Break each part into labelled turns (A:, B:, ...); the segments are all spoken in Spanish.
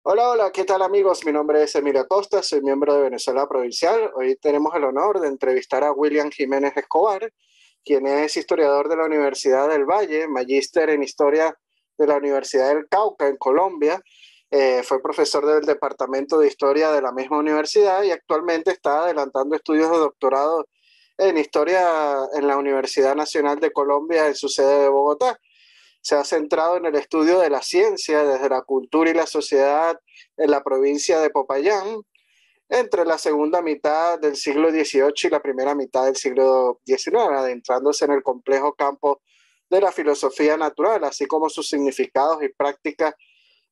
A: Hola, hola, ¿qué tal amigos? Mi nombre es Emilio Acosta, soy miembro de Venezuela Provincial. Hoy tenemos el honor de entrevistar a William Jiménez Escobar, quien es historiador de la Universidad del Valle, magíster en historia de la Universidad del Cauca en Colombia. Fue profesor del Departamento de Historia de la misma universidad y actualmente está adelantando estudios de doctorado en historia en la Universidad Nacional de Colombia en su sede de Bogotá. Se ha centrado en el estudio de la ciencia desde la cultura y la sociedad en la provincia de Popayán entre la segunda mitad del siglo XVIII y la primera mitad del siglo XIX, adentrándose en el complejo campo de la filosofía natural, así como sus significados y prácticas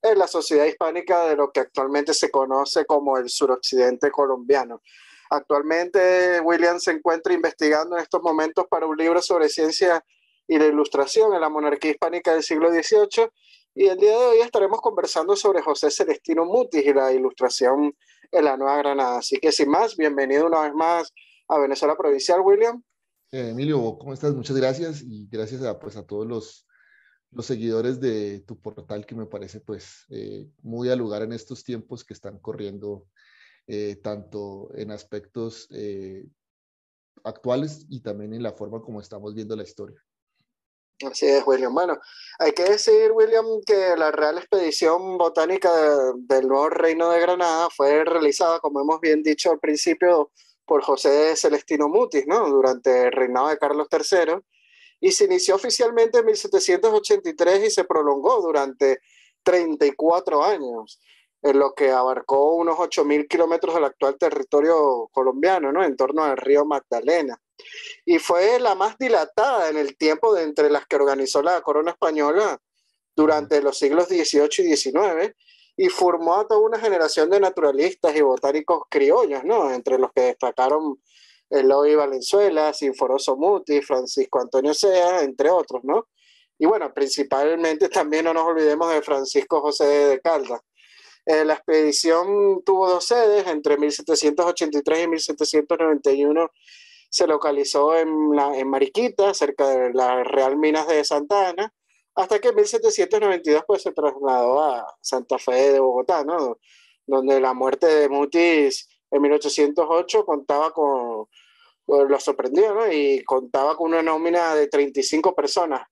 A: en la sociedad hispánica de lo que actualmente se conoce como el suroccidente colombiano. Actualmente, William se encuentra investigando en estos momentos para un libro sobre ciencia y la ilustración en la monarquía hispánica del siglo XVIII. Y el día de hoy estaremos conversando sobre José Celestino Mutis y la ilustración en la Nueva Granada. Así que sin más, bienvenido una vez más a Venezuela Provincial, William.
B: Emilio, ¿cómo estás? Muchas gracias y gracias a todos los seguidores de tu portal que me parece muy al lugar en estos tiempos que están corriendo tanto en aspectos actuales y también en la forma como estamos viendo la historia.
A: Así es, William. Bueno, hay que decir, William, que la Real Expedición Botánica del Nuevo Reino de Granada fue realizada, como hemos bien dicho al principio, por José Celestino Mutis, ¿no? Durante el reinado de Carlos III, y se inició oficialmente en 1783 y se prolongó durante 34 años, en lo que abarcó unos 8.000 kilómetros del actual territorio colombiano, ¿no? En torno al río Magdalena, y fue la más dilatada en el tiempo de entre las que organizó la corona española
B: Ujú.
A: durante los siglos XVIII y XIX, y formó a toda una generación de naturalistas y botánicos criollos, ¿no? Entre los que destacaron Eloy Valenzuela, Sinforoso Muti, Francisco Antonio Sea, entre otros, ¿no? Y bueno, principalmente también no nos olvidemos de Francisco José de Caldas. La expedición tuvo dos sedes, entre 1783 y 1791 se localizó en Mariquita, cerca de las Real Minas de Santa Ana, hasta que en 1792 pues, se trasladó a Santa Fe de Bogotá, ¿no? Donde la muerte de Mutis en 1808 contaba con lo sorprendió, ¿no? Y contaba con una nómina de 35 personas.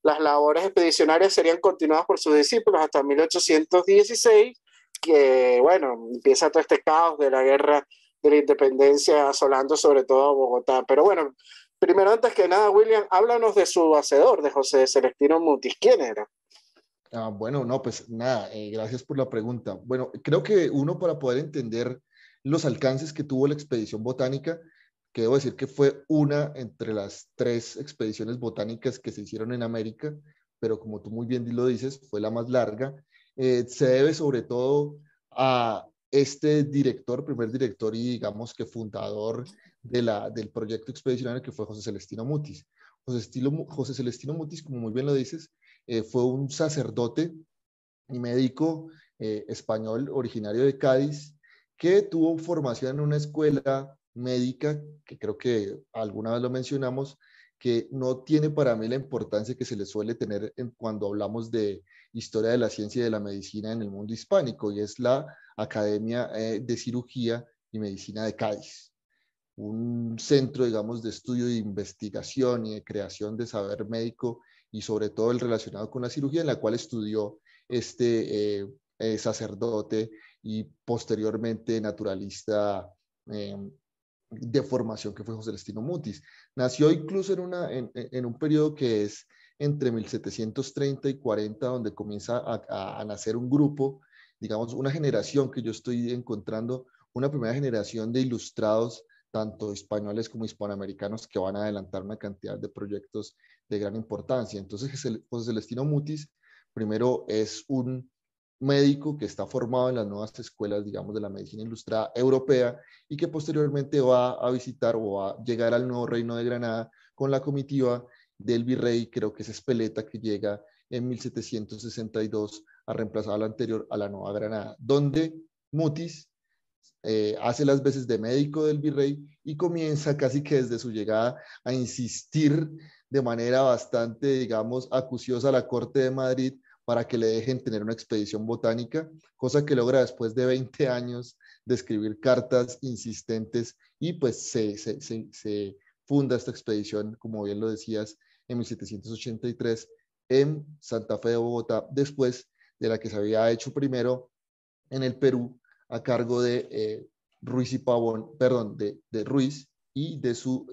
A: Las labores expedicionarias serían continuadas por sus discípulos hasta 1816, que, bueno, empieza todo este caos de la guerra de la independencia asolando sobre todo a Bogotá. Pero bueno, primero, antes que nada, William, háblanos de su hacedor, de José Celestino Mutis. ¿Quién era?
B: Bueno, no, pues nada, gracias por la pregunta. Bueno, creo que uno para poder entender los alcances que tuvo la expedición botánica, que debo decir que fue una entre las tres expediciones botánicas que se hicieron en América, pero como tú muy bien lo dices, fue la más larga, se debe sobre todo a este director, primer director y digamos que fundador del proyecto expedicionario que fue José Celestino Mutis. José Celestino Mutis, como muy bien lo dices, fue un sacerdote y médico español originario de Cádiz que tuvo formación en una escuela médica, que creo que alguna vez lo mencionamos, que no tiene para mí la importancia que se le suele tener cuando hablamos de historia de la ciencia y de la medicina en el mundo hispánico, y es la Academia de Cirugía y Medicina de Cádiz, un centro, digamos, de estudio, de investigación y de creación de saber médico y sobre todo el relacionado con la cirugía, en la cual estudió sacerdote y posteriormente naturalista eh, de formación que fue José Celestino Mutis. Nació incluso en un periodo que es entre 1730 y 40, donde comienza a nacer un grupo, digamos, una generación que yo estoy encontrando, una primera generación de ilustrados tanto españoles como hispanoamericanos, que van a adelantar una cantidad de proyectos de gran importancia. Entonces, José Celestino Mutis, primero es un médico que está formado en las nuevas escuelas, digamos, de la medicina ilustrada europea y que posteriormente va a visitar o va a llegar al nuevo Reino de Granada con la comitiva del virrey, creo que es Espeleta, que llega en 1762 a reemplazar a la anterior, a la Nueva Granada, donde Mutis hace las veces de médico del virrey y comienza casi que desde su llegada a insistir de manera bastante, digamos, acuciosa a la corte de Madrid para que le dejen tener una expedición botánica, cosa que logra después de 20 años de escribir cartas insistentes y pues se funda esta expedición, como bien lo decías, en 1783 en Santa Fe de Bogotá, después de la que se había hecho primero en el Perú a cargo de Ruiz y Pavón, perdón, de Ruiz y de su,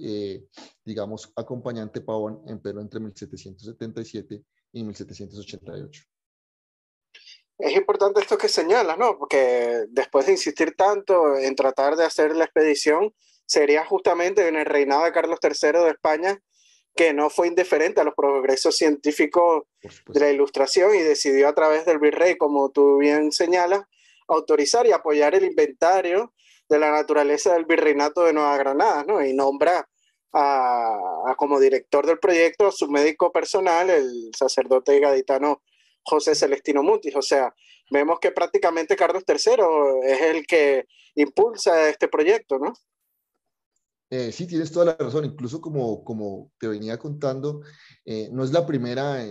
B: digamos, acompañante Pavón en Perú entre 1777 y 1788.
A: Es importante esto que señalas, ¿no? Porque después de insistir tanto en tratar de hacer la expedición, sería justamente en el reinado de Carlos III de España que no fue indiferente a los progresos científicos de la Ilustración y decidió a través del virrey, como tú bien señalas, autorizar y apoyar el inventario de la naturaleza del virreinato de Nueva Granada, ¿no? Y nombra como director del proyecto a su médico personal, el sacerdote gaditano José Celestino Mutis. O sea, vemos que prácticamente Carlos III es el que impulsa este proyecto, ¿no?
B: Sí, tienes toda la razón. Incluso como te venía contando, no es la primera,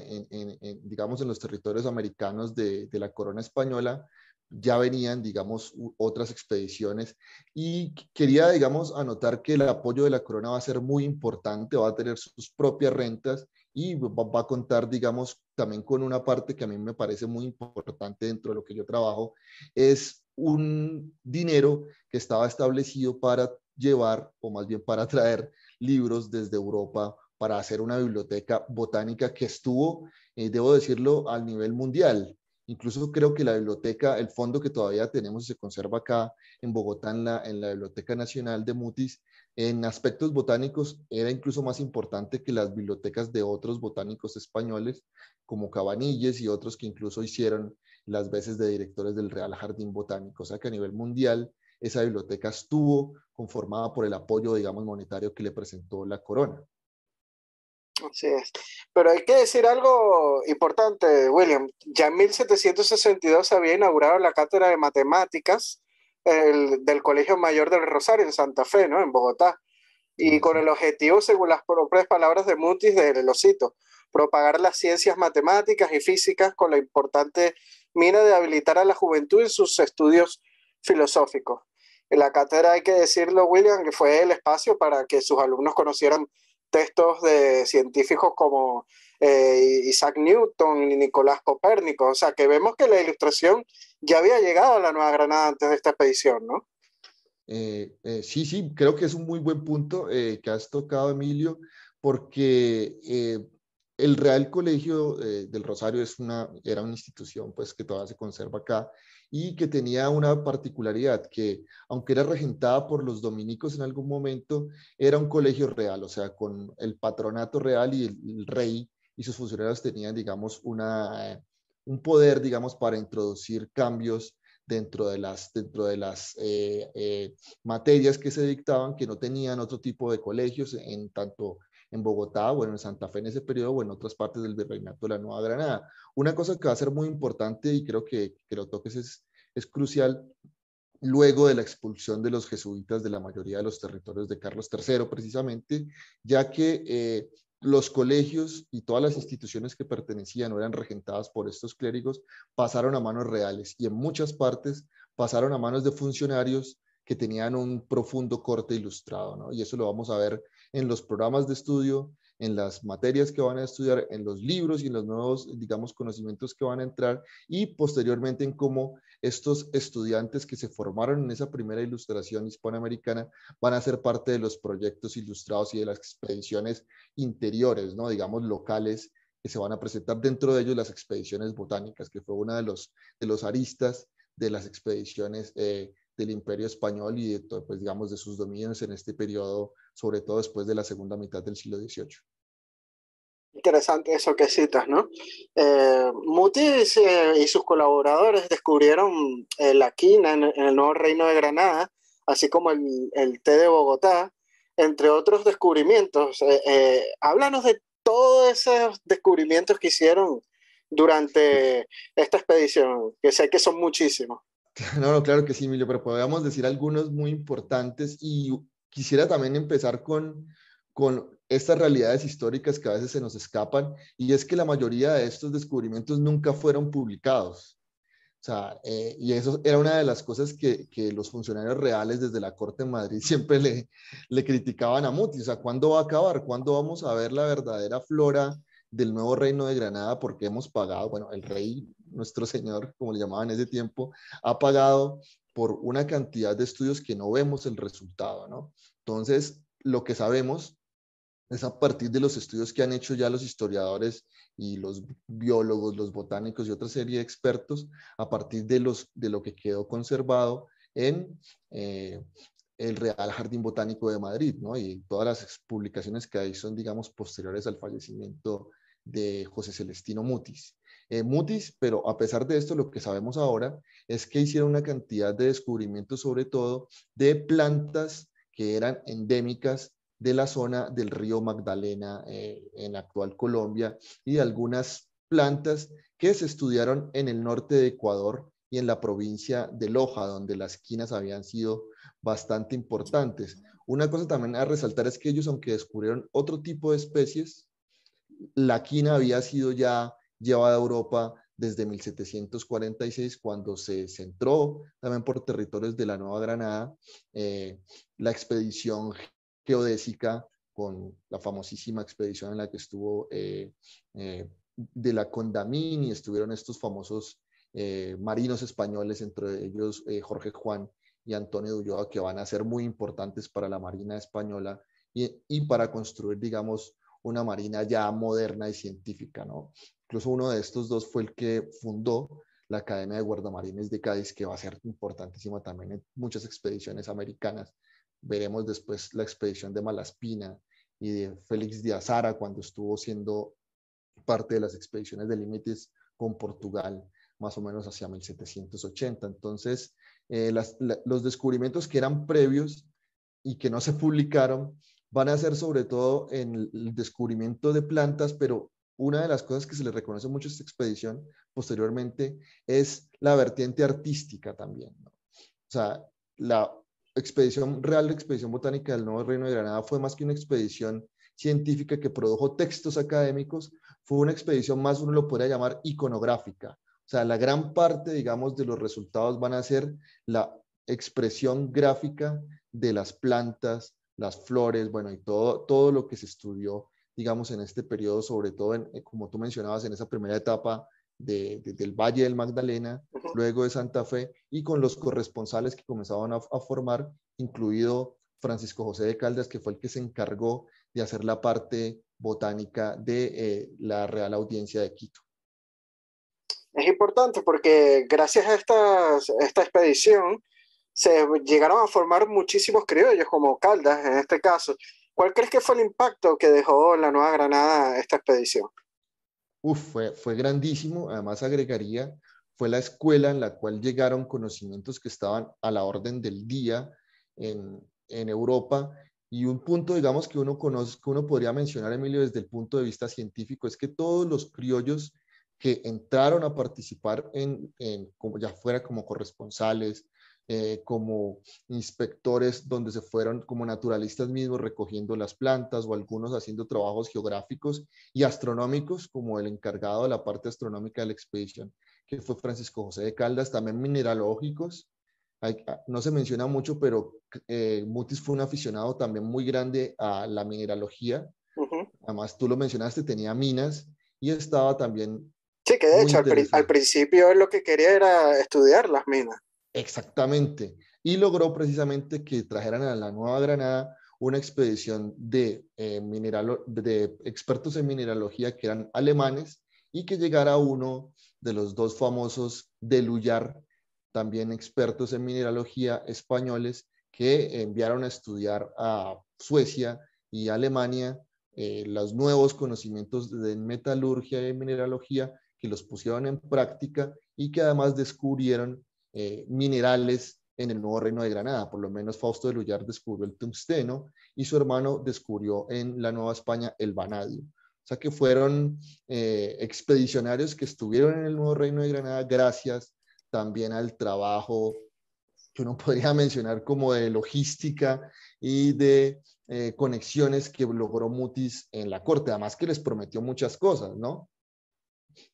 B: digamos, en los territorios americanos de la corona española. Ya venían, digamos, otras expediciones y quería, digamos, anotar que el apoyo de la corona va a ser muy importante, va a tener sus propias rentas y va a contar, digamos, también con una parte que a mí me parece muy importante dentro de lo que yo trabajo, es un dinero que estaba establecido para llevar, o más bien para traer libros desde Europa para hacer una biblioteca botánica que estuvo, debo decirlo, al nivel mundial. Incluso creo que la biblioteca, el fondo que todavía tenemos y se conserva acá en Bogotá, en la Biblioteca Nacional de Mutis, en aspectos botánicos era incluso más importante que las bibliotecas de otros botánicos españoles, como Cabanilles y otros que incluso hicieron las veces de directores del Real Jardín Botánico. O sea que a nivel mundial esa biblioteca estuvo conformada por el apoyo, digamos, monetario que le presentó la corona.
A: Así es. Pero hay que decir algo importante, William. Ya en 1762 se había inaugurado la cátedra de matemáticas del Colegio Mayor del Rosario en Santa Fe, ¿no? En Bogotá. Y
B: Sí,
A: con
B: sí.
A: el objetivo, según las propias palabras de Mutis, lo cito, propagar las ciencias matemáticas y físicas con la importante mira de habilitar a la juventud en sus estudios filosóficos. En la cátedra, hay que decirlo, William, que fue el espacio para que sus alumnos conocieran textos de científicos como Isaac Newton y Nicolás Copérnico. O sea, que vemos que la Ilustración ya había llegado a la Nueva Granada antes de esta expedición, ¿no?
B: Sí, sí, creo que es un muy buen punto que has tocado, Emilio, porque el Real Colegio del Rosario era una institución pues, que todavía se conserva acá y que tenía una particularidad, que aunque era regentada por los dominicos en algún momento, era un colegio real, o sea, con el patronato real y el rey y sus funcionarios tenían, digamos, un poder, digamos, para introducir cambios dentro de las materias que se dictaban que no tenían otro tipo de colegios en tanto en Bogotá, bueno, en Santa Fe en ese periodo o en otras partes del virreinato de la Nueva Granada. Una cosa que va a ser muy importante y creo que lo toques es crucial luego de la expulsión de los jesuitas de la mayoría de los territorios de Carlos III, precisamente, ya que los colegios y todas las instituciones que pertenecían o eran regentadas por estos clérigos pasaron a manos reales y en muchas partes pasaron a manos de funcionarios que tenían un profundo corte ilustrado, ¿no? Y eso lo vamos a ver en los programas de estudio, en las materias que van a estudiar, en los libros y en los nuevos, digamos, conocimientos que van a entrar y posteriormente en cómo estos estudiantes que se formaron en esa primera ilustración hispanoamericana van a ser parte de los proyectos ilustrados y de las expediciones interiores, ¿no? Digamos, locales que se van a presentar dentro de ellos las expediciones botánicas, que fue una de los aristas de las expediciones del Imperio Español y de, pues, digamos, de sus dominios en este periodo, sobre todo después de la segunda mitad del siglo XVIII.
A: Interesante eso que citas, ¿no? Mutis y sus colaboradores descubrieron la quina en el nuevo reino de Granada, así como el té de Bogotá, entre otros descubrimientos. Háblanos de todos esos descubrimientos que hicieron durante esta expedición, que sé que son muchísimos.
B: No, no, claro que sí, Emilio, pero podríamos decir algunos muy importantes y quisiera también empezar con estas realidades históricas que a veces se nos escapan, y es que la mayoría de estos descubrimientos nunca fueron publicados. O sea, y eso era una de las cosas que los funcionarios reales desde la Corte de Madrid siempre le criticaban a Mutis. O sea, ¿cuándo va a acabar? ¿Cuándo vamos a ver la verdadera flora del nuevo reino de Granada? Porque hemos pagado, bueno, el rey, nuestro señor, como le llamaban en ese tiempo, ha pagado por una cantidad de estudios que no vemos el resultado, ¿no? Entonces, lo que sabemos es a partir de los estudios que han hecho ya los historiadores y los biólogos, los botánicos y otra serie de expertos, a partir de lo que quedó conservado en el Real Jardín Botánico de Madrid, ¿no? Y todas las publicaciones que hay son, digamos, posteriores al fallecimiento de José Celestino Mutis. Mutis, pero a pesar de esto, lo que sabemos ahora es que hicieron una cantidad de descubrimientos, sobre todo de plantas que eran endémicas de la zona del río Magdalena en actual Colombia, y de algunas plantas que se estudiaron en el norte de Ecuador y en la provincia de Loja, donde las quinas habían sido bastante importantes. Una cosa también a resaltar es que ellos, aunque descubrieron otro tipo de especies, la quina había sido ya llevada a Europa desde 1746, cuando se centró también por territorios de la Nueva Granada la expedición geodésica, con la famosísima expedición en la que estuvo de la Condamine, y estuvieron estos famosos marinos españoles, entre ellos Jorge Juan y Antonio de Ulloa, que van a ser muy importantes para la Marina española y para construir, digamos, una marina ya moderna y científica, ¿no? Incluso uno de estos dos fue el que fundó la Academia de Guardamarines de Cádiz, que va a ser importantísima también en muchas expediciones americanas. Veremos después la expedición de Malaspina y de Félix de Azara, cuando estuvo siendo parte de las expediciones de límites con Portugal, más o menos hacia 1780. Entonces, los descubrimientos que eran previos y que no se publicaron van a ser sobre todo en el descubrimiento de plantas, pero una de las cosas que se le reconoce mucho a esta expedición posteriormente es la vertiente artística también, ¿no? O sea, la expedición real, la expedición botánica del Nuevo Reino de Granada, fue más que una expedición científica que produjo textos académicos, fue una expedición más, uno lo podría llamar, iconográfica. O sea, la gran parte, digamos, de los resultados van a ser la expresión gráfica de las plantas, las flores, bueno, y todo lo que se estudió, digamos, en este periodo, sobre todo, como tú mencionabas, en esa primera etapa del Valle del Magdalena, luego de Santa Fe, y con los corresponsales que comenzaban a formar, incluido Francisco José de Caldas, que fue el que se encargó de hacer la parte botánica de la Real Audiencia de Quito.
A: Es importante porque gracias a esta expedición se llegaron a formar muchísimos criollos, como Caldas en este caso. ¿Cuál crees que fue el impacto que dejó en la Nueva Granada esta expedición?
B: Fue grandísimo. Además, agregaría, fue la escuela en la cual llegaron conocimientos que estaban a la orden del día en Europa. Y un punto, digamos, que uno conoce, que uno podría mencionar, Emilio, desde el punto de vista científico, es que todos los criollos que entraron a participar como ya fuera como corresponsales, como inspectores, donde se fueron como naturalistas mismos recogiendo las plantas, o algunos haciendo trabajos geográficos y astronómicos, como el encargado de la parte astronómica de la expedición, que fue Francisco José de Caldas, también mineralógicos. No se menciona mucho, pero Mutis fue un aficionado también muy grande a la mineralogía. Además, tú lo mencionaste, tenía minas y estaba también
A: Sí, que de
B: muy
A: hecho al
B: interesado.
A: principio él lo que quería era estudiar las minas.
B: Exactamente. Y logró precisamente que trajeran a la Nueva Granada una expedición de expertos en mineralogía que eran alemanes, y que llegara uno de los dos famosos de Lullar, también expertos en mineralogía españoles, que enviaron a estudiar a Suecia y Alemania los nuevos conocimientos de metalurgia y mineralogía, que los pusieron en práctica y que además descubrieron minerales en el Nuevo Reino de Granada. Por lo menos Fausto de Lullar descubrió el tungsteno y su hermano descubrió en la Nueva España el vanadio. O sea que fueron expedicionarios que estuvieron en el Nuevo Reino de Granada gracias también al trabajo que uno podría mencionar como de logística y de conexiones que logró Mutis en la corte, además que les prometió muchas cosas, ¿no?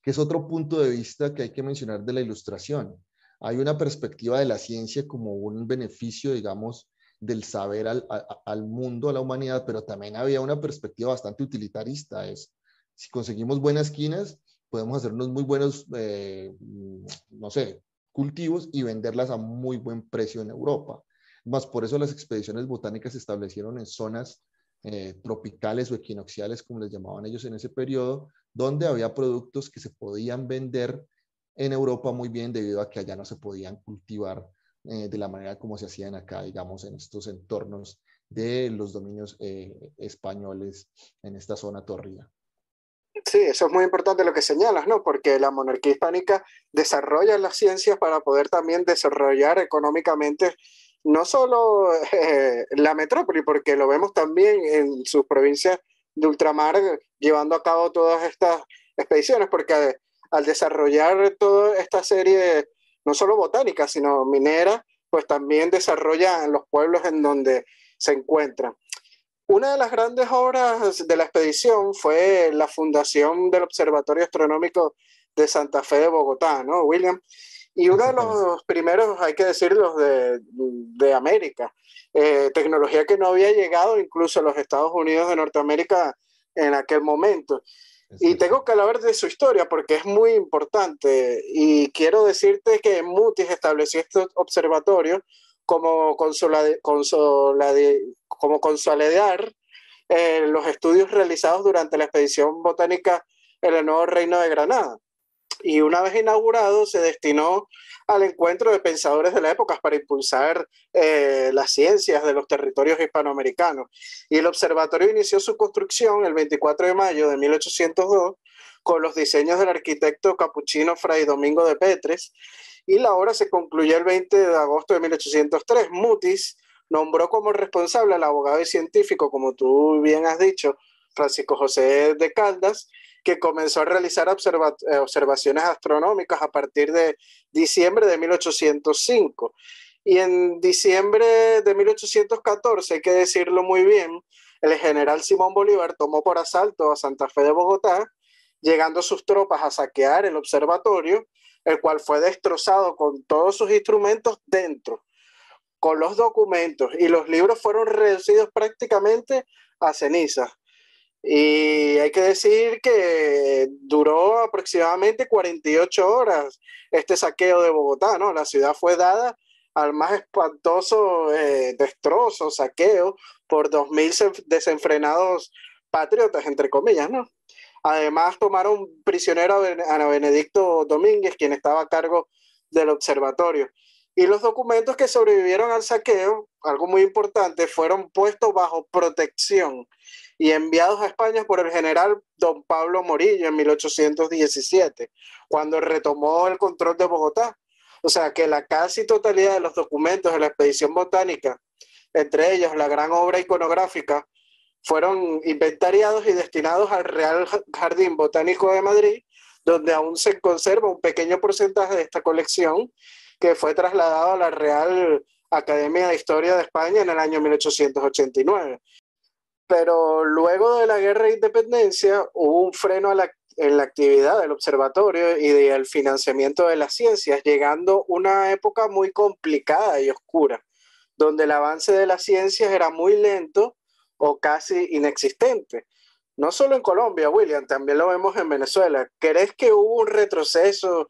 B: Que es otro punto de vista que hay que mencionar de la ilustración. Hay una perspectiva de la ciencia como un beneficio, digamos, del saber al mundo, a la humanidad, pero también había una perspectiva bastante utilitarista. Es, si conseguimos buenas quinas, podemos hacernos muy buenos, no sé, cultivos y venderlas a muy buen precio en Europa. Más por eso las expediciones botánicas se establecieron en zonas tropicales o equinocciales, como les llamaban ellos en ese periodo, donde había productos que se podían vender en Europa muy bien debido a que allá no se podían cultivar de la manera como se hacían acá, digamos, en estos entornos de los dominios españoles en esta zona tórrida.
A: Sí, eso es muy importante lo que señalas, ¿no? Porque la monarquía hispánica desarrolla las ciencias para poder también desarrollar económicamente no solo la metrópoli, porque lo vemos también en sus provincias de ultramar llevando a cabo todas estas expediciones, porque al desarrollar toda esta serie, no solo botánica, sino minera, pues también desarrolla en los pueblos en donde se encuentran. Una de las grandes obras de la expedición fue la fundación del Observatorio Astronómico de Santa Fe de Bogotá, ¿no, William? Y uno de
B: Exactamente.
A: los primeros, hay que decirlo, de América. Tecnología que no había llegado incluso a los Estados Unidos de Norteamérica en aquel momento.
B: Es
A: Y
B: cierto.
A: tengo que hablar de su historia porque es muy importante. Y quiero decirte que Mutis estableció este observatorio como, como consolidar los estudios realizados durante la expedición botánica en el Nuevo Reino de Granada. Y una vez inaugurado, se destinó al encuentro de pensadores de la época para impulsar las ciencias de los territorios hispanoamericanos. Y el observatorio inició su construcción el 24 de mayo de 1802 con los diseños del arquitecto capuchino Fray Domingo de Petres, y la obra se concluyó el 20 de agosto de 1803. Mutis nombró como responsable al abogado y científico, como tú bien has dicho, Francisco José de Caldas, que comenzó a realizar observaciones astronómicas a partir de diciembre de 1805. Y en diciembre de 1814, hay que decirlo muy bien, el general Simón Bolívar tomó por asalto a Santa Fe de Bogotá, llegando sus tropas a saquear el observatorio, el cual fue destrozado con todos sus instrumentos dentro, con los documentos, y los libros fueron reducidos prácticamente a cenizas. Y hay que decir que duró aproximadamente 48 horas este saqueo de Bogotá, ¿no? La ciudad fue dada al más espantoso destrozo, saqueo, por 2.000 desenfrenados patriotas, entre comillas, ¿no? Además, tomaron prisionero a Benedicto Domínguez, quien estaba a cargo del observatorio. Y los documentos que sobrevivieron al saqueo, algo muy importante, fueron puestos bajo protección y enviados a España por el general don Pablo Morillo en 1817, cuando retomó el control de Bogotá. O sea que la casi totalidad de los documentos de la expedición botánica, entre ellos la gran obra iconográfica, fueron inventariados y destinados al Real Jardín Botánico de Madrid, donde aún se conserva un pequeño porcentaje de esta colección que fue trasladado a la Real Academia de Historia de España en el año 1889. Pero luego de la Guerra de Independencia hubo un freno en la actividad del observatorio y del financiamiento de las ciencias, llegando una época muy complicada y oscura, donde el avance de las ciencias era muy lento o casi inexistente. No solo en Colombia, William, también lo vemos en Venezuela. ¿Crees que hubo un retroceso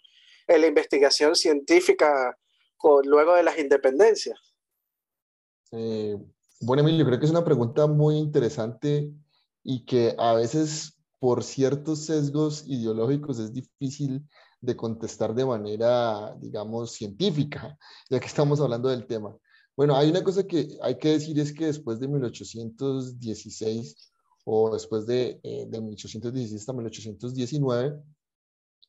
A: en la investigación científica luego de las independencias?
B: Eh, bueno, Emilio, creo que es una pregunta muy interesante y que a veces por ciertos sesgos ideológicos es difícil de contestar de manera, digamos, científica, ya que estamos hablando del tema. Bueno, hay una cosa que hay que decir es que después de 1816 o después de 1816 hasta 1819,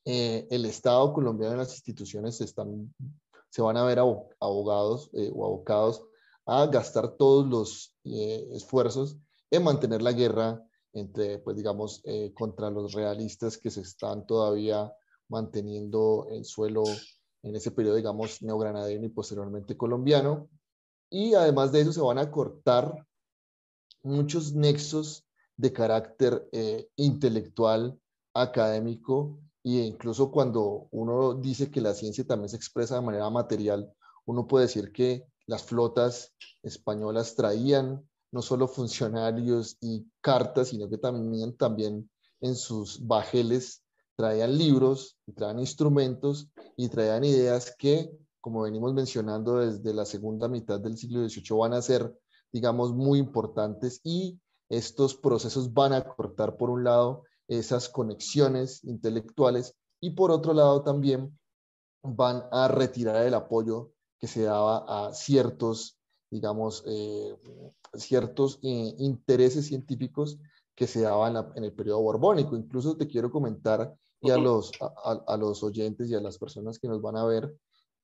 B: el Estado colombiano y las instituciones se van a ver abogados o abocados a gastar todos los esfuerzos en mantener la guerra entre, pues digamos, contra los realistas que se están todavía manteniendo en suelo en ese periodo, digamos, neogranadino y posteriormente colombiano. Y además de eso se van a cortar muchos nexos de carácter intelectual, académico, e incluso cuando uno dice que la ciencia también se expresa de manera material, uno puede decir que las flotas españolas traían no solo funcionarios y cartas, sino que también en sus bajeles traían libros, traían instrumentos y traían ideas que, como venimos mencionando desde la segunda mitad del siglo XVIII, van a ser, digamos, muy importantes, y estos procesos van a cortar, por un lado, esas conexiones intelectuales, y por otro lado también van a retirar el apoyo que se daba a ciertos, digamos, ciertos intereses científicos que se daban en el periodo borbónico. Incluso te quiero comentar, y a los oyentes y a las personas que nos van a ver,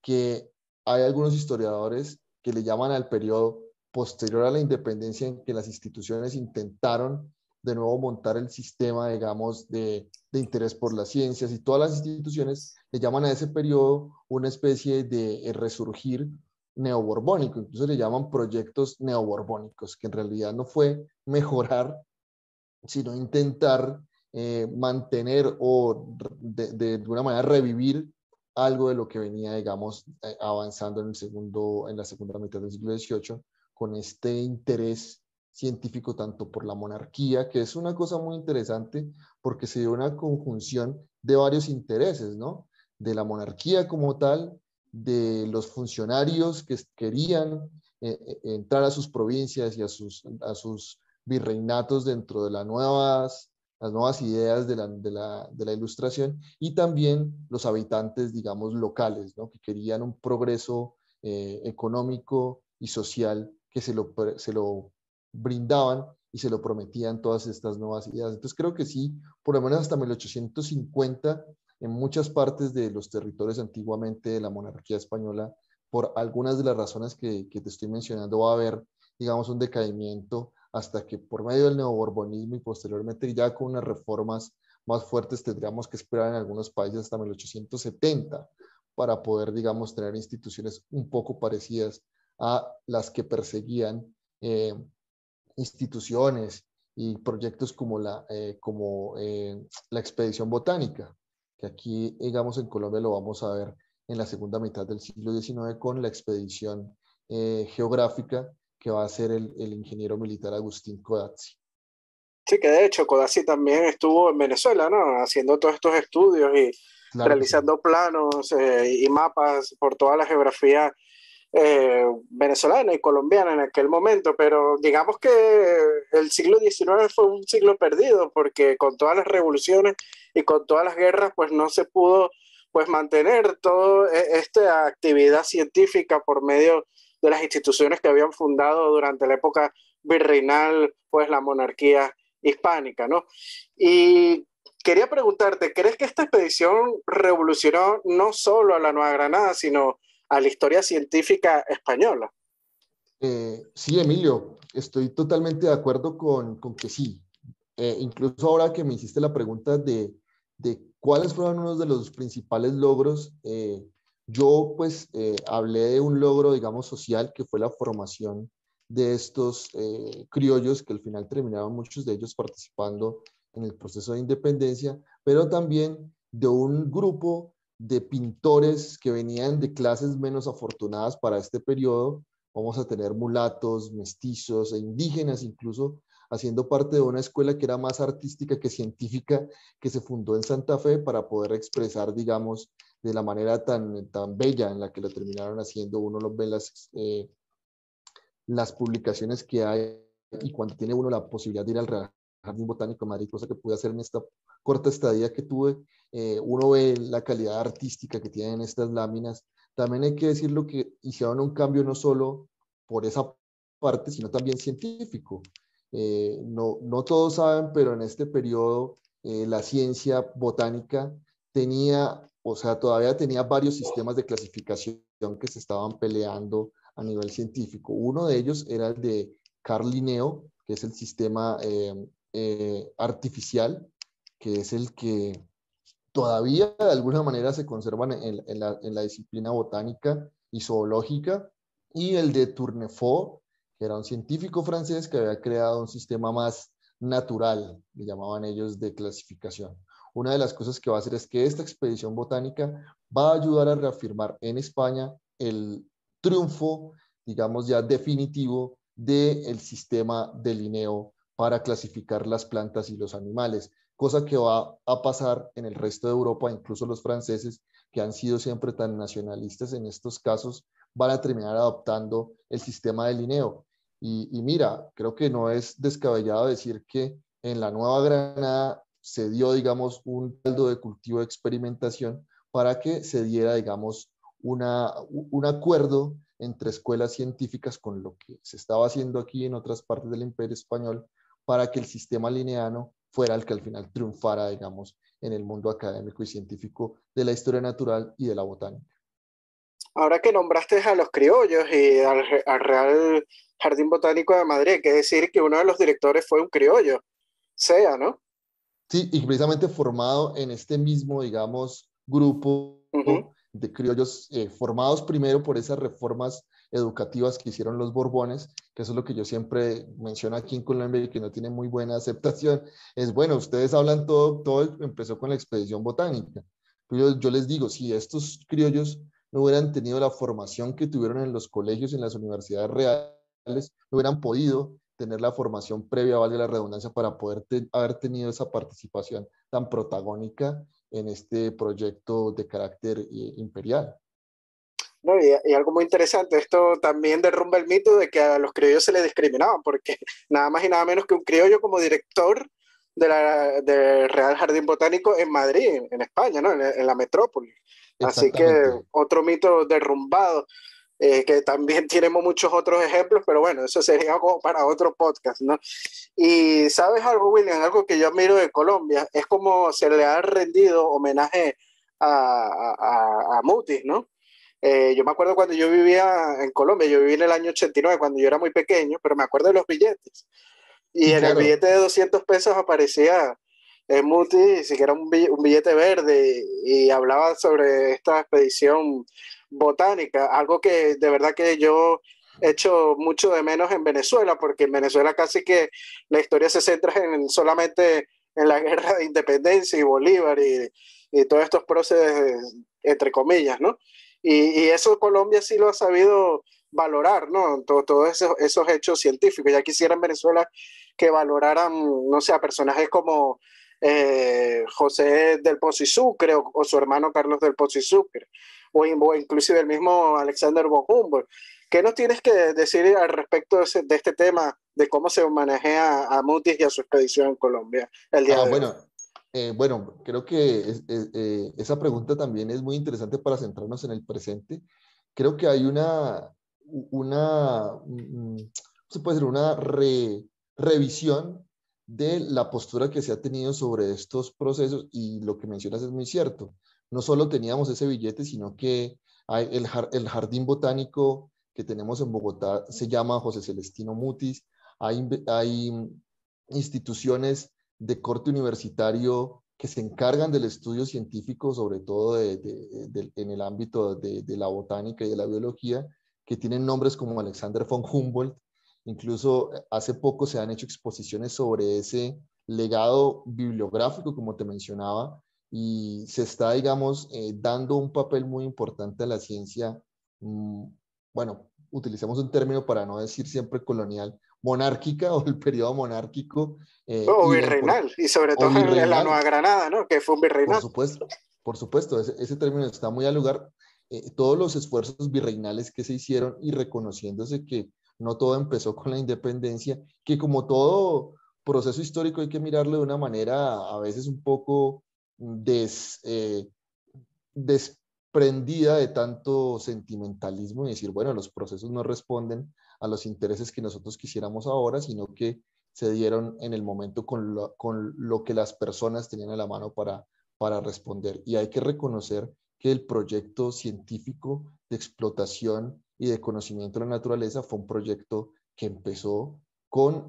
B: que hay algunos historiadores que le llaman al periodo posterior a la independencia, en que las instituciones intentaron de nuevo montar el sistema, digamos, de interés por las ciencias, y todas las instituciones le llaman a ese periodo una especie de resurgir neoborbónico, incluso le llaman proyectos neoborbónicos, que en realidad no fue mejorar, sino intentar mantener o de alguna manera revivir algo de lo que venía, digamos, avanzando en la segunda mitad del siglo XVIII, con este interés científico tanto por la monarquía, que es una cosa muy interesante porque se dio una conjunción de varios intereses, ¿no? De la monarquía como tal, de los funcionarios que querían entrar a sus provincias y a sus virreinatos dentro de las nuevas ideas de la ilustración, y también los habitantes, digamos, locales, ¿no? Que querían un progreso económico y social que se lo brindaban y se lo prometían todas estas nuevas ideas. Entonces creo que sí, por lo menos hasta 1850, en muchas partes de los territorios antiguamente de la monarquía española, por algunas de las razones que te estoy mencionando, va a haber, digamos, un decaimiento, hasta que por medio del neoborbonismo y posteriormente ya con unas reformas más fuertes tendríamos que esperar en algunos países hasta 1870 para poder, digamos, tener instituciones un poco parecidas a las que perseguían instituciones y proyectos como la expedición botánica, que aquí, digamos, en Colombia lo vamos a ver en la segunda mitad del siglo XIX con la expedición geográfica que va a ser el ingeniero militar Agustín Codazzi.
A: Sí, que de hecho Codazzi también estuvo en Venezuela, ¿no? Haciendo todos estos estudios y
B: Claro que sí.
A: realizando planos y mapas por toda la geografía venezolana y colombiana en aquel momento, pero digamos que el siglo XIX fue un siglo perdido porque con todas las revoluciones y con todas las guerras pues no se pudo pues mantener toda esta actividad científica por medio de las instituciones que habían fundado durante la época virreinal, pues la monarquía hispánica, ¿no? Y quería preguntarte, ¿crees que esta expedición revolucionó no solo a la Nueva Granada, sino a la historia científica española?
B: Sí, Emilio, estoy totalmente de acuerdo con que sí. Incluso ahora que me hiciste la pregunta de cuáles fueron unos de los principales logros, yo pues hablé de un logro, digamos, social, que fue la formación de estos criollos, que al final terminaron muchos de ellos participando en el proceso de independencia, pero también de un grupo de pintores que venían de clases menos afortunadas para este periodo. Vamos a tener mulatos, mestizos e indígenas incluso, haciendo parte de una escuela que era más artística que científica, que se fundó en Santa Fe para poder expresar, digamos, de la manera tan bella en la que lo terminaron haciendo. Uno lo ve las publicaciones que hay, y cuando tiene uno la posibilidad de ir al Real Jardín Botánico de Madrid, cosa que pude hacer en esta corta estadía que tuve, uno ve la calidad artística que tienen estas láminas. También hay que decirlo que hicieron un cambio no solo por esa parte, sino también científico. No todos saben, pero en este periodo la ciencia botánica tenía, o sea, todavía tenía varios sistemas de clasificación que se estaban peleando a nivel científico. Uno de ellos era el de Carl Linneo, que es el sistema artificial, que es el que todavía de alguna manera se conservan en la disciplina botánica y zoológica, y el de Tournefort, que era un científico francés que había creado un sistema más natural, le llamaban ellos, de clasificación. Una de las cosas que va a hacer es que esta expedición botánica va a ayudar a reafirmar en España el triunfo, digamos ya definitivo, del sistema de Linneo para clasificar las plantas y los animales, cosa que va a pasar en el resto de Europa. Incluso los franceses, que han sido siempre tan nacionalistas en estos casos, van a terminar adoptando el sistema de Linneo. Y mira, creo que no es descabellado decir que en la Nueva Granada se dio, digamos, un caldo de cultivo de experimentación para que se diera, digamos, un acuerdo entre escuelas científicas con lo que se estaba haciendo aquí en otras partes del Imperio Español, para que el sistema lineano fuera el que al final triunfara, digamos, en el mundo académico y científico de la historia natural y de la botánica.
A: Ahora que nombraste a los criollos y al Real Jardín Botánico de Madrid, hay que decir que uno de los directores fue un criollo, Sea, ¿no?
B: Sí, y precisamente formado en este mismo, digamos, grupo
A: Ujú.
B: de criollos, formados primero por esas reformas educativas que hicieron los Borbones, que eso es lo que yo siempre menciono aquí en Colombia y que no tiene muy buena aceptación. Es bueno, ustedes hablan todo empezó con la expedición botánica. Pero yo les digo, si estos criollos no hubieran tenido la formación que tuvieron en los colegios, en las universidades reales, no hubieran podido tener la formación previa, valga la redundancia, para poder haber tenido esa participación tan protagónica en este proyecto de carácter imperial.
A: No, y algo muy interesante, esto también derrumba el mito de que a los criollos se les discriminaban, porque nada más y nada menos que un criollo como director del Real Jardín Botánico en Madrid, en España, ¿no? En la metrópoli. Así que
B: Exactamente.
A: otro mito derrumbado, que también tenemos muchos otros ejemplos, pero bueno, eso sería como para otro podcast, ¿no? Y sabes algo, William, algo que yo admiro de Colombia, es como se le ha rendido homenaje a Mutis, ¿no? Yo me acuerdo cuando yo vivía en Colombia, yo viví en el año 89, cuando yo era muy pequeño, pero me acuerdo de los billetes. Y
B: Sí,
A: en el
B: claro.
A: billete de 200 pesos aparecía Muti, siquiera un billete verde, y hablaba sobre esta expedición botánica, algo que de verdad que yo echo mucho de menos en Venezuela, porque en Venezuela casi que la historia se centra solamente en la guerra de independencia y Bolívar y todos estos procesos, entre comillas, ¿no? Y eso Colombia sí lo ha sabido valorar, ¿no? Todos esos hechos científicos. Ya quisiera en Venezuela que valoraran, no sé, a personajes como José del Pozo y Sucre o su hermano Carlos del Pozo y Sucre, o inclusive el mismo Alexander von Humboldt. ¿Qué nos tienes que decir al respecto de este tema, de cómo se manejea a Mutis y a su expedición en Colombia el día
B: Ah,
A: de hoy?
B: bueno, creo que esa pregunta también es muy interesante para centrarnos en el presente. Creo que hay se puede decir, revisión de la postura que se ha tenido sobre estos procesos, y lo que mencionas es muy cierto. No solo teníamos ese billete, sino que el jardín botánico que tenemos en Bogotá se llama José Celestino Mutis. Hay instituciones de corte universitario que se encargan del estudio científico, sobre todo en el ámbito de la botánica y de la biología, que tienen nombres como Alexander von Humboldt. Incluso hace poco se han hecho exposiciones sobre ese legado bibliográfico, como te mencionaba, y se está, digamos, dando un papel muy importante a la ciencia. Bueno, utilicemos un término para no decir siempre colonial, monárquica, o el periodo monárquico,
A: O
B: y
A: virreinal, y sobre
B: o
A: todo en la
B: virreinal.
A: Nueva Granada, ¿no? Que fue un
B: Por
A: virreinal.
B: supuesto, por supuesto, ese término está muy al lugar. Todos los esfuerzos virreinales que se hicieron, y reconociéndose que no todo empezó con la independencia, que como todo proceso histórico hay que mirarlo de una manera a veces un poco desprendida de tanto sentimentalismo, y decir, bueno, los procesos no responden a los intereses que nosotros quisiéramos ahora, sino que se dieron en el momento con lo que las personas tenían a la mano para responder. Y hay que reconocer que el proyecto científico de explotación y de conocimiento de la naturaleza fue un proyecto que empezó con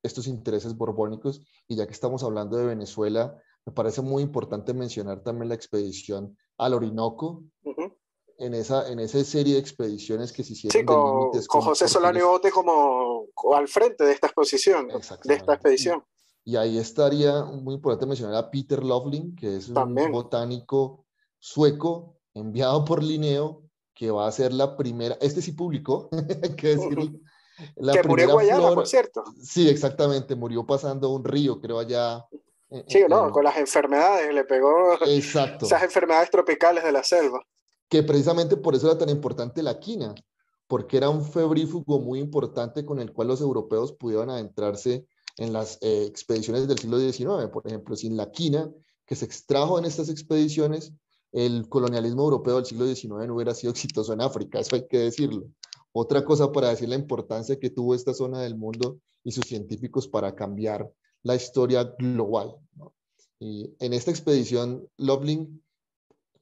B: estos intereses borbónicos. Y ya que estamos hablando de Venezuela, Me parece muy importante mencionar también la expedición al Orinoco,
A: Ujú.
B: en esa serie de expediciones que se
A: Sí,
B: hicieron de límites
A: con
B: con
A: José Solano y
B: portugueses.
A: Bote como al frente de esta exposición, de esta
B: Exactamente.
A: expedición.
B: Y ahí estaría muy importante mencionar a Peter Loveling, que es un
A: También.
B: botánico sueco enviado por Linneo, que va a ser la primera, este sí publicó, hay que decirlo,
A: Ujú.
B: la
A: Que murió en
B: primera
A: Guayana, por
B: flor,
A: cierto.
B: sí, exactamente, murió pasando un río, creo allá.
A: Sí, no, con las enfermedades, le pegó esas
B: Exacto,
A: enfermedades tropicales de la selva.
B: que precisamente por eso era tan importante la quina, porque era un febrífugo muy importante con el cual los europeos pudieron adentrarse en las expediciones del siglo XIX. Por ejemplo, sin la quina que se extrajo en estas expediciones, el colonialismo europeo del siglo XIX no hubiera sido exitoso en África, eso hay que decirlo. Otra cosa para decir la importancia que tuvo esta zona del mundo y sus científicos para cambiar la historia global, ¿no? Y en esta expedición, Loveling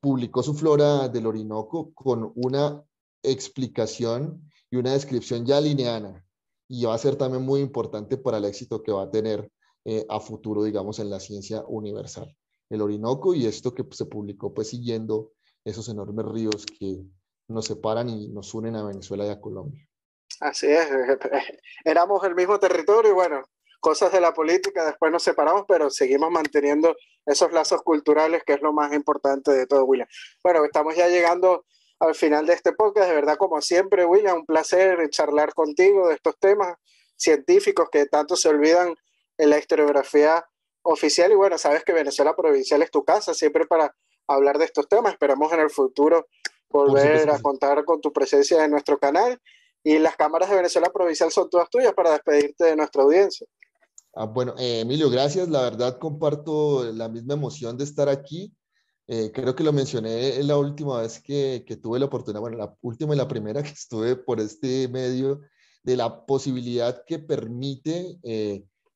B: publicó su flora del Orinoco con una explicación y una descripción ya lineana. Y va a ser también muy importante para el éxito que va a tener a futuro, digamos, en la ciencia universal. El Orinoco y esto que se publicó pues siguiendo esos enormes ríos que nos separan y nos unen a Venezuela y a Colombia.
A: Así es, éramos el mismo territorio y bueno, cosas de la política, después nos separamos, pero seguimos manteniendo esos lazos culturales, que es lo más importante de todo, William. Bueno, estamos ya llegando al final de este podcast, de verdad, como siempre, William, un placer charlar contigo de estos temas científicos que tanto se olvidan en la historiografía oficial y bueno, sabes que Venezuela Provincial es tu casa, siempre para hablar de estos temas, esperamos en el futuro
B: Por supuesto
A: volver
B: que
A: a
B: sí.
A: contar con tu presencia en nuestro canal y las cámaras de Venezuela Provincial son todas tuyas para despedirte de nuestra audiencia.
B: Bueno, Emilio, gracias. La verdad comparto la misma emoción de estar aquí. Creo que lo mencioné la última vez que tuve la oportunidad, bueno, la última y la primera que estuve por este medio, de la posibilidad que permite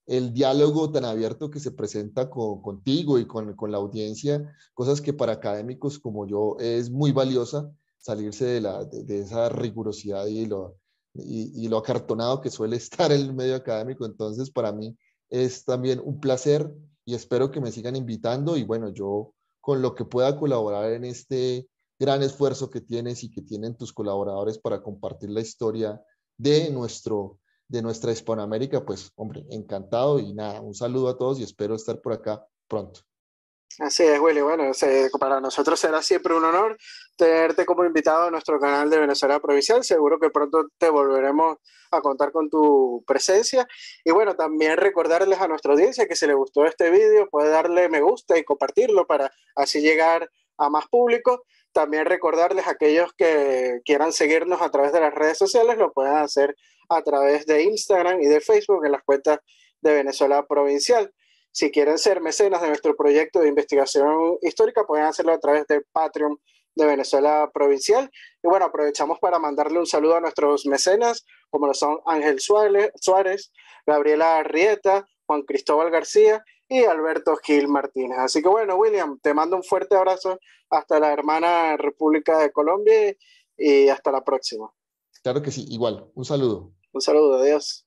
B: el diálogo tan abierto que se presenta contigo y con la audiencia, cosas que para académicos como yo es muy valiosa, salirse de esa rigurosidad y lo acartonado que suele estar el medio académico. Entonces, para mí es también un placer y espero que me sigan invitando y bueno, yo con lo que pueda colaborar en este gran esfuerzo que tienes y que tienen tus colaboradores para compartir la historia de de nuestra Hispanoamérica, pues hombre, encantado y nada, un saludo a todos y espero estar por acá pronto.
A: Así es, Willy. Bueno, para nosotros será siempre un honor tenerte como invitado a nuestro canal de Venezuela Provincial. Seguro que pronto te volveremos a contar con tu presencia. Y bueno, también recordarles a nuestra audiencia que si les gustó este video, puede darle me gusta y compartirlo para así llegar a más público. También recordarles a aquellos que quieran seguirnos a través de las redes sociales, lo pueden hacer a través de Instagram y de Facebook en las cuentas de Venezuela Provincial. Si quieren ser mecenas de nuestro proyecto de investigación histórica, pueden hacerlo a través del Patreon de Venezuela Provincial. Y bueno, aprovechamos para mandarle un saludo a nuestros mecenas, como lo son Ángel Suárez, Gabriela Arrieta, Juan Cristóbal García y Alberto Gil Martínez. Así que bueno, William, te mando un fuerte abrazo hasta la hermana República de Colombia y hasta la próxima.
B: Claro que sí, igual, un saludo.
A: Un saludo, adiós.